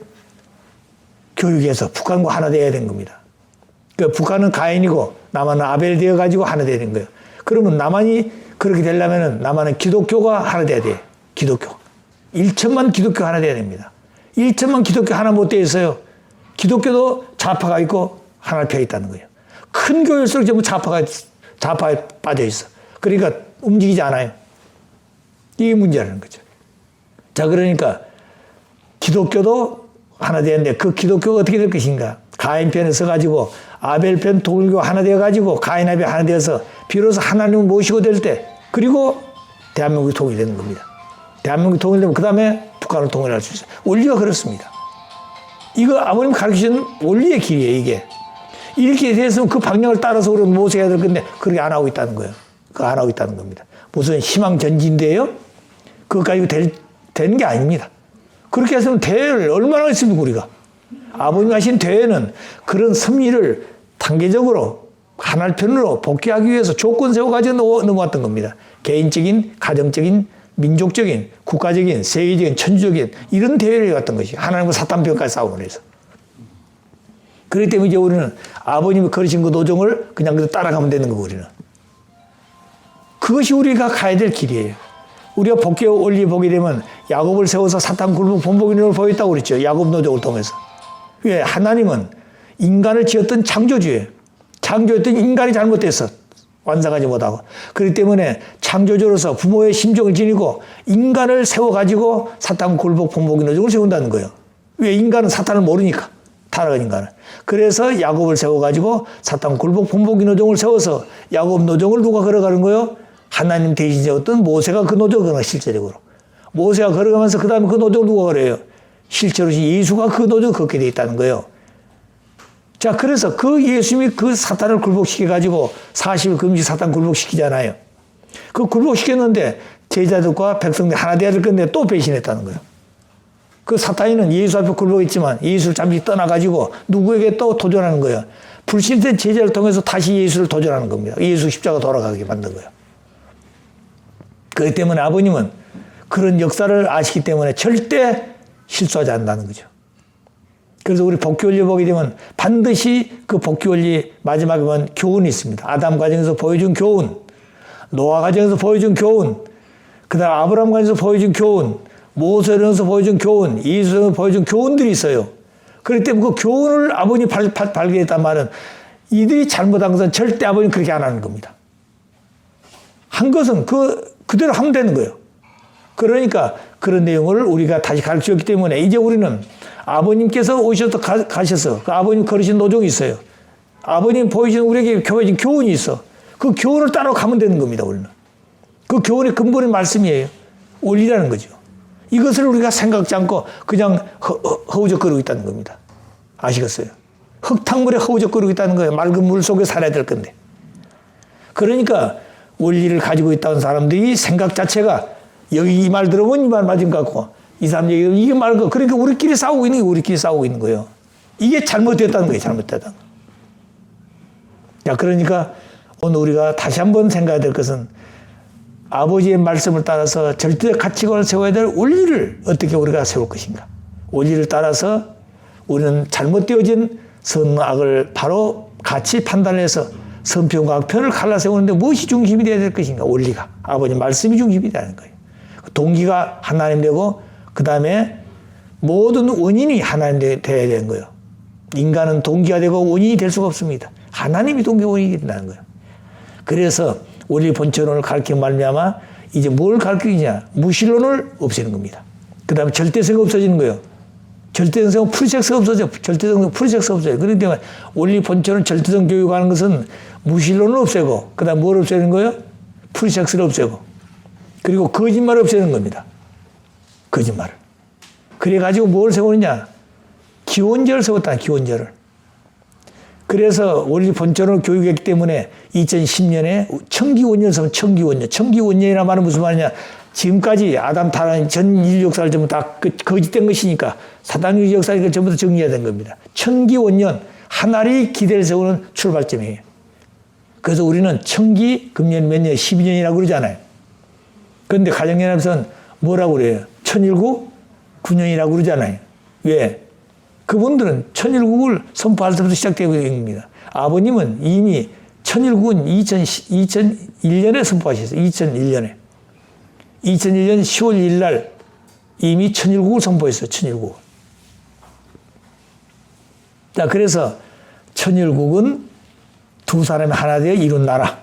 교육해서 북한과 하나 되어야 되는 겁니다. 그러니까 북한은 가인이고 남한은 아벨이 되어가지고 하나 되어야 되는 거예요. 그러면 남한이 그렇게 되려면 남한은 기독교가 하나 되어야 돼요. 기독교. 1천만 기독교 하나 되어야 됩니다. 1천만 기독교 하나 못 되어 있어요. 기독교도 좌파가 있고 하나를 펴 있다는 거예요. 큰 교회일수록 전부 좌파에 빠져 있어. 그러니까 움직이지 않아요. 이게 문제라는 거죠. 자, 그러니까 기독교도 하나 되었는데 그 기독교가 어떻게 될 것인가? 가인 편에 서가지고 아벨 편 통일교 하나 되어가지고 가인 아벨 하나 되어서 비로소 하나님을 모시고 될 때 그리고 대한민국이 통일되는 겁니다. 대한민국이 통일되면 그 다음에 북한을 통일할 수 있어요. 원리가 그렇습니다. 이거 아버님 가르치신 원리의 길이에요, 이게. 이렇게 됐으면 그 방향을 따라서 우리는 모셔야 될 건데 그렇게 안 하고 있다는 거예요. 그거 안 하고 있다는 겁니다. 무슨 희망 전진대예요? 그것 가지고 되는 게 아닙니다. 그렇게 했으면 대회를 얼마나 했습니까, 우리가? 아버님 하신 대회는 그런 섭리를 단계적으로 하나의 편으로 복귀하기 위해서 조건 세워가지고 넘어왔던 겁니다. 개인적인, 가정적인, 민족적인, 국가적인, 세계적인, 천주적인 이런 대회를 해왔던 것이 하나님과 사탄편까지 싸움을 해서. 그렇기 때문에 이제 우리는 아버님이 걸으신 그 노정을 그냥 따라가면 되는 거고 우리는. 그것이 우리가 가야 될 길이에요. 우리가 복귀 원리 보게 되면 야곱을 세워서 사탄 굴복 본보기를 보였다고 그랬죠. 야곱 노정을 통해서. 왜? 하나님은 인간을 지었던 창조주예요. 창조했던 인간이 잘못돼서 완성하지 못하고. 그렇기 때문에 창조주로서 부모의 심정을 지니고 인간을 세워가지고 사탄 굴복 본보기 노정을 세운다는 거예요. 왜? 인간은 사탄을 모르니까. 타락한 인간은. 그래서 야곱을 세워가지고 사탄 굴복 본보기 노정을 세워서 야곱 노정을 누가 걸어가는 거예요? 하나님 대신 세웠던 모세가 그 노정을 걸어가 실제적으로. 모세가 걸어가면서 그 다음에 그 노정을 누가 걸어요? 실제로 예수가 그 노정을 걷게 되어 있다는 거예요. 자, 그래서 그 예수님이 그 사탄을 굴복시켜가지고 40일 금식 사탄 굴복시키잖아요. 그 굴복시켰는데 제자들과 백성들이 하나 되어야 될 건데 또 배신했다는 거예요. 그 사탄이는 예수 앞에 굴복했지만 예수를 잠시 떠나가지고 누구에게 또 도전하는 거예요. 불신된 제자를 통해서 다시 예수를 도전하는 겁니다. 예수 십자가 돌아가게 만든 거예요. 그렇기 때문에 아버님은 그런 역사를 아시기 때문에 절대 실수하지 않는다는 거죠. 그래서 우리 복귀 원리 보게 되면 반드시 그 복귀 원리 마지막에 보면 교훈이 있습니다. 아담 과정에서 보여준 교훈, 노아 과정에서 보여준 교훈, 그 다음 아브라함 과정에서 보여준 교훈, 모세에서 보여준 교훈, 예수에서 보여준 교훈들이 있어요. 그렇기 때문에 그 교훈을 아버님이 발견했단 말은 이들이 잘못한 것은 절대 아버님 그렇게 안 하는 겁니다. 한 것은 그대로 하면 되는 거예요. 그러니까 그런 내용을 우리가 다시 가르쳤기 때문에 이제 우리는 아버님께서 오셔서 가셔서 그 아버님 걸으신 노종이 있어요. 아버님 보여주신 우리에게 교회진 교훈이 있어. 그 교훈을 따라가면 되는 겁니다, 우리는. 그 교훈의 근본의 말씀이에요. 원리라는 거죠. 이것을 우리가 생각지 않고 그냥 허우적거리고 있다는 겁니다. 아시겠어요? 흙탕물에 허우적거리고 있다는 거예요. 맑은 물 속에 살아야 될 건데. 그러니까 원리를 가지고 있다는 사람들이 생각 자체가 여기 이 말 들어보면 이 말 맞은 것 같고 이 사람 얘기 이게 말인 거. 그러니까 우리끼리 싸우고 있는 게 우리끼리 싸우고 있는 거예요. 이게 잘못됐다는 거예요. 잘못됐다는 거. 자, 그러니까 오늘 우리가 다시 한번 생각해야 될 것은 아버지의 말씀을 따라서 절대적 가치관을 세워야 될 원리를 어떻게 우리가 세울 것인가. 원리를 따라서 우리는 잘못되어진 선악을 바로 같이 판단해서 선편과 악편을 갈라세우는데 무엇이 중심이 되어야 될 것인가. 원리가. 아버지 말씀이 중심이 되는 거예요. 동기가 하나님 되고 그 다음에 모든 원인이 하나님 되어야 되는 거예요. 인간은 동기가 되고 원인이 될 수가 없습니다. 하나님이 동기가 원인이 된다는 거예요. 그래서 원리 본체론을 가르치는 말미암아 이제 뭘 가르치느냐. 무신론을 없애는 겁니다. 그 다음에 절대성이 없어지는 거예요. 절대성은 풀색스가 없어져. 절대성은 풀색스가 없어요. 그렇기 때문에 원리 본체론 절대성 교육하는 것은 무신론을 없애고 그 다음 뭘 없애는 거예요? 풀색스를 없애고 그리고 거짓말을 없애는 겁니다. 거짓말을. 그래가지고 뭘 세우느냐. 기원절을 세웠다. 기원절을. 그래서 원리 본체론을 교육했기 때문에 2010년에 청기원년을 세운 청기원년. 청기원년이라 말은 무슨 말이냐. 지금까지 아담 타란 전 인류 역사를 전부 다 거짓된 것이니까 사단의 역사를 전부 다 정리해야 된 겁니다. 청기원년. 하나의 기대를 세우는 출발점이에요. 그래서 우리는 청기 금년 몇 년 12년이라고 그러잖아요. 그런데 가정연합에서는 뭐라고 그래요? 천일국 9년이라고 그러잖아요. 왜? 그분들은 천일국을 선포할 때부터 시작되고 있는 겁니다. 아버님은 이미 천일국은 2001년에 선포하셨어요. 2001년 10월 1일 날 이미 천일국을 선포했어요. 천일국을. 자, 그래서 천일국은 두 사람이 하나 되어 이룬 나라.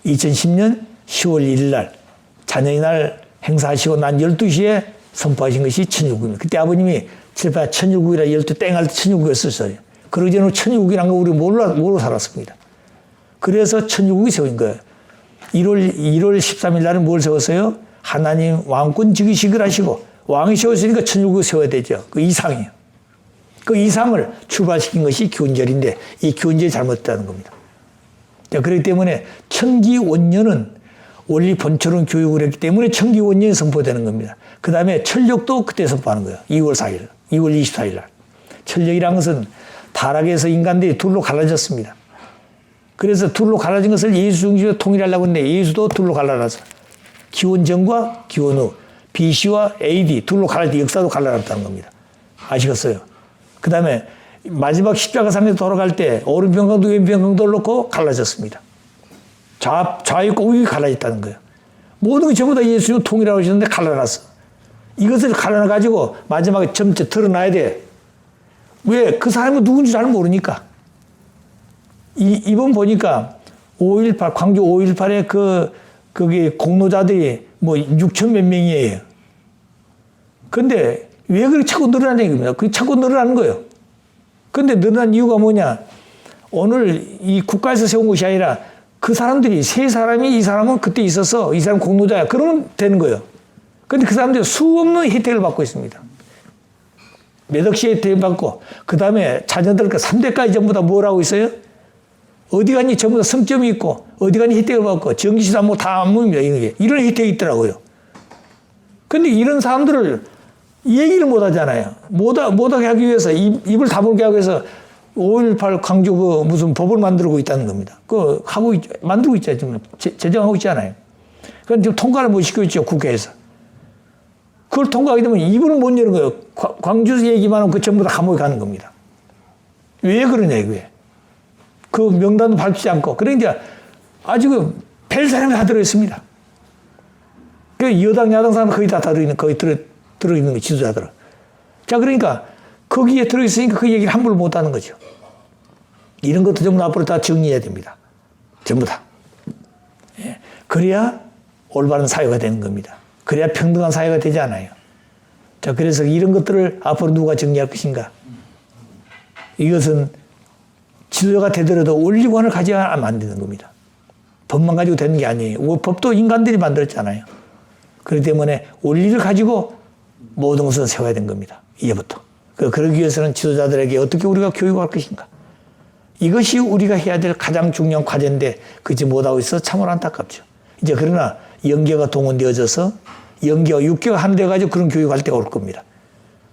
2010년 10월 1일 날 자녀의 날 행사하시고 난 12시에 선포하신 것이 천일국입니다. 그때 아버님이 칠파 천일국이라 12땡 할 때 천일국이었어요. 그러기 전에 천일국이라는 거 우리 모르고 살았습니다. 그래서 천일국이 세운 거예요. 1월 13일 날은 뭘 세웠어요? 하나님 왕권 즉위식을 하시고 왕이 세웠으니까 천일국을 세워야 되죠. 그 이상이에요. 그 이상을 출발시킨 것이 기원절인데 이 기원절이 잘못됐다는 겁니다. 자, 그렇기 때문에 청기원년은 원리 본체론 교육을 했기 때문에 청기원년이 선포되는 겁니다. 그 다음에 철력도 그때 선포하는 거예요. 2월 4일, 2월 24일 날. 철력이라는 것은 타락에서 인간들이 둘로 갈라졌습니다. 그래서 둘로 갈라진 것을 예수 중심으로 통일하려고 했는데 예수도 둘로 갈라졌어. 기원 전과 기원 후, BC와 AD 둘로 갈라졌, 역사도 갈라졌다는 겁니다. 아시겠어요? 그 다음에 마지막 십자가상에서 돌아갈 때 오른편 강도 왼편 강도를 놓고 갈라졌습니다. 좌익과 우익이 갈라졌다는 거예요. 모든 게 전부 다 예수님 통일하고 하셨는데 갈라놨어. 이것을 갈라놔가지고 마지막에 점점 드러나야 돼. 왜? 그 사람이 누군지 잘 모르니까. 이번 보니까 5.18, 광주 5.18에 거기 공로자들이 뭐 6천 몇 명이에요. 근데 왜 그렇게 자꾸 늘어나는 겁니다. 그게 자꾸 늘어나는 거예요. 근데 늘어난 이유가 뭐냐? 오늘 이 국가에서 세운 것이 아니라 그 사람들이 세 사람이 이 사람은 그때 있어서 이 사람 공로자야. 그러면 되는 거예요. 근데 그 사람들이 수없는 혜택을 받고 있습니다. 몇 억씩 혜택을 받고 그 다음에 자녀들 3대까지 전부 다 뭘 하고 있어요? 어디 가니 전부 다 성점이 있고 어디 가니 혜택을 받고 전기시도 뭐 다 안 묻습니다. 이런 혜택이 있더라고요. 근데 이런 사람들을 얘기를 못 하잖아요. 못하게 하기 위해서 입을 다물게 하기 위해서 5.18 광주 무슨 법을 만들고 있다는 겁니다. 만들고 있잖아요. 지금 제정하고 있잖아요. 그건 지금 통과를 못 시키고 있죠. 국회에서. 그걸 통과하게 되면 입을 못 여는 거예요. 광주 얘기만 하면 그 전부 다 감옥에 가는 겁니다. 왜 그러냐, 이거에. 그 명단도 밟지 않고. 그러니까 아주 별 사람이 다 들어있습니다. 그 여당, 야당 사람 거의 다 들어있는 거, 지도자들. 자, 그러니까 거기에 들어있으니까 그 얘기를 함부로 못하는 거죠. 이런 것도 전부 앞으로 다 정리해야 됩니다. 전부 다. 예. 그래야 올바른 사회가 되는 겁니다. 그래야 평등한 사회가 되지 않아요. 자, 그래서 이런 것들을 앞으로 누가 정리할 것인가? 이것은 지도자가 되더라도 원리관을 가져야만 안 되는 겁니다. 법만 가지고 되는 게 아니에요. 법도 인간들이 만들었잖아요. 그렇기 때문에 원리를 가지고 모든 것을 세워야 되는 겁니다. 이제부터. 그러기 위해서는 지도자들에게 어떻게 우리가 교육할 것인가? 이것이 우리가 해야 될 가장 중요한 과제인데 그렇지 못하고 있어 참으로 안타깝죠. 이제 그러나 영계가 동원되어져서 영계와 육계가 하나 돼가지고 그런 교육할 때가 올 겁니다.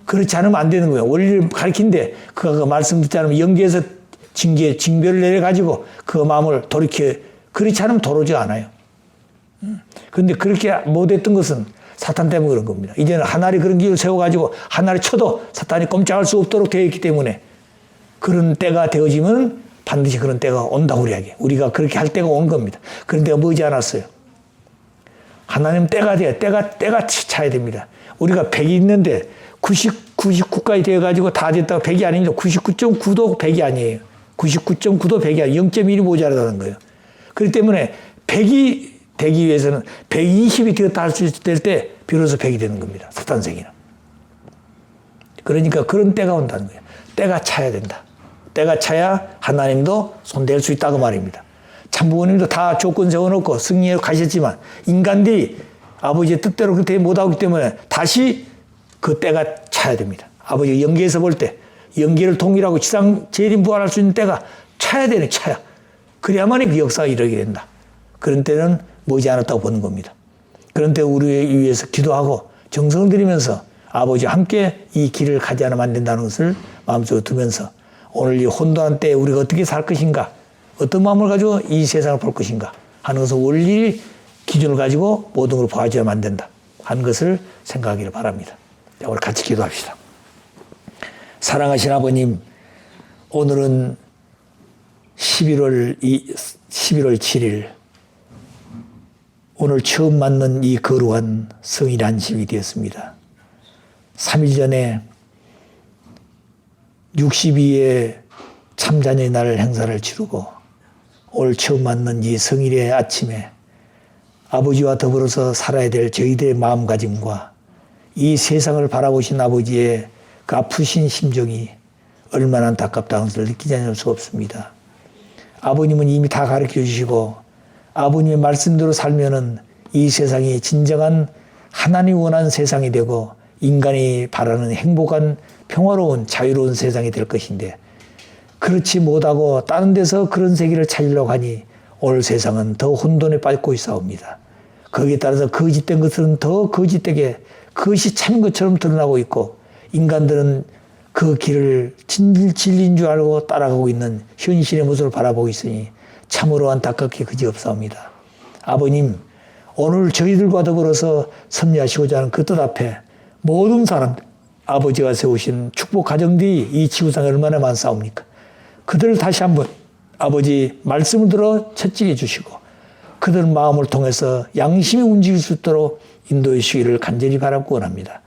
그렇지 않으면 안 되는 거예요. 원리를 가르치는데 그가 그 말씀 듣지 않으면 영계에서 징별을 내려가지고 그 마음을 돌이켜 그렇지 않으면 돌아오지가 않아요. 그런데 그렇게 못했던 것은 사탄 때문에 그런 겁니다. 이제는 하나리 그런 기회를 세워가지고 하나리 쳐도 사탄이 꼼짝할 수 없도록 되어 있기 때문에 그런 때가 되어지면 반드시 그런 때가 온다고 우리에게. 우리가 그렇게 할 때가 온 겁니다. 그런 때가 머지 않았어요. 하나님 때가 돼요. 때가 차야 됩니다. 우리가 100이 있는데 99까지 되어가지고 다 됐다가 100이 아닙니다. 99.9도 100이 아니에요. 99.9도 100이 아니에요. 0.1이 모자라다는 거예요. 그렇기 때문에 100이 되기 위해서는 120이 되었다 할 수 있을 때 비로소 100이 되는 겁니다. 사탄생이는. 그러니까 그런 때가 온다는 거예요. 때가 차야 된다. 때가 차야 하나님도 손댈 수 있다고 말입니다. 참부모님도 다 조건 세워놓고 승리에 가셨지만 인간들이 아버지의 뜻대로 그렇게 못하기 때문에 다시 그 때가 차야 됩니다. 아버지 영계에서 볼 때 영계를 통일하고 지상 재림 부활할 수 있는 때가 차야 되는 차야. 그래야만이 그 역사가 이루어지게 된다. 그런 때는 머지않았다고 보는 겁니다. 그런 때 우리를 위해서 기도하고 정성을 들이면서 아버지와 함께 이 길을 가지 않으면 안 된다는 것을 마음속에 두면서 오늘 이 혼돈한 때에 우리가 어떻게 살 것인가, 어떤 마음을 가지고 이 세상을 볼 것인가 하는 것을 원리 기준을 가지고 모든 걸 봐줘야만 안 된다 하는 것을 생각하기를 바랍니다. 자, 우리 같이 기도합시다. 사랑하신 아버님, 오늘은 11월 7일 오늘 처음 맞는 이 거룩한 성일 안식이 되었습니다. 3일 전에 62의 참자녀의 날 행사를 치르고 오늘 처음 맞는 이 성일의 아침에 아버지와 더불어서 살아야 될 저희들의 마음가짐과 이 세상을 바라보신 아버지의 그 아프신 심정이 얼마나 안타깝다는 것을 느끼지 않을 수 없습니다. 아버님은 이미 다 가르쳐 주시고 아버님의 말씀대로 살면은 이 세상이 진정한 하나님이 원하는 세상이 되고 인간이 바라는 행복한 평화로운 자유로운 세상이 될 것인데 그렇지 못하고 다른 데서 그런 세계를 찾으려고 하니 오늘 세상은 더 혼돈에 빠지고 있사옵니다. 거기에 따라서 거짓된 것은 더 거짓되게 그것이 참인 것처럼 드러나고 있고 인간들은 그 길을 진리인 줄 알고 따라가고 있는 현실의 모습을 바라보고 있으니 참으로 안타깝게 그지없사옵니다. 아버님, 오늘 저희들과 더불어서 섭리하시고자 하는 그 뜻 앞에 모든 사람들, 아버지가 세우신 축복 가정들이 이 지구상에 얼마나 많사옵니까? 그들을 다시 한번 아버지 말씀을 들어 채찍해 주시고 그들 마음을 통해서 양심이 움직일 수 있도록 인도해 주시기를 간절히 바라고 원합니다.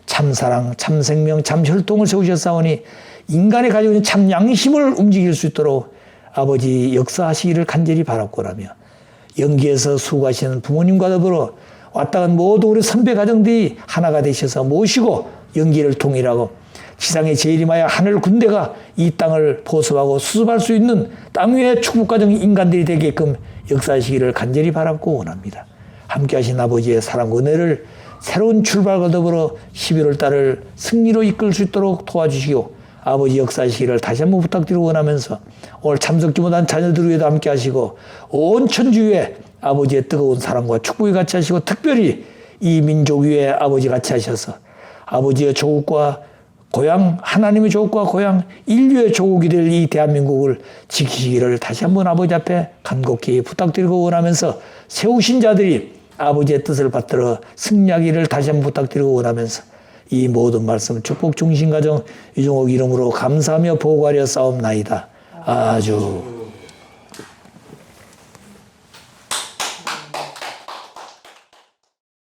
참사랑, 참생명, 참혈통을 세우셨사오니 인간이 가지고 있는 참 양심을 움직일 수 있도록 아버지 역사하시기를 간절히 바라고라며 영기에서 수고하시는 부모님과 더불어 왔다 간 모든 우리 선배 가정들이 하나가 되셔서 모시고 영기를 통일하고 지상에 재림하여 하늘 군대가 이 땅을 보습하고 수습할 수 있는 땅 위의 축복가정 인간들이 되게끔 역사하시기를 간절히 바라고 원합니다. 함께하신 아버지의 사랑과 은혜를 새로운 출발과 더불어 11월 달을 승리로 이끌 수 있도록 도와주시고 아버지 역사하시기를 다시 한번 부탁드리고 원하면서 오늘 참석지 못한 자녀들 위에도 함께 하시고 온 천주 위에 아버지의 뜨거운 사랑과 축복이 같이 하시고 특별히 이 민족 위에 아버지 같이 하셔서 아버지의 조국과 고향, 하나님의 조국과 고향, 인류의 조국이 될 이 대한민국을 지키시기를 다시 한번 아버지 앞에 간곡히 부탁드리고 원하면서 세우신 자들이 아버지의 뜻을 받들어 승리하기를 다시 한번 부탁드리고 원하면서 이 모든 말씀 축복 중심 가정 유종옥 이름으로 감사하며 보고하려 싸움나이다. 아주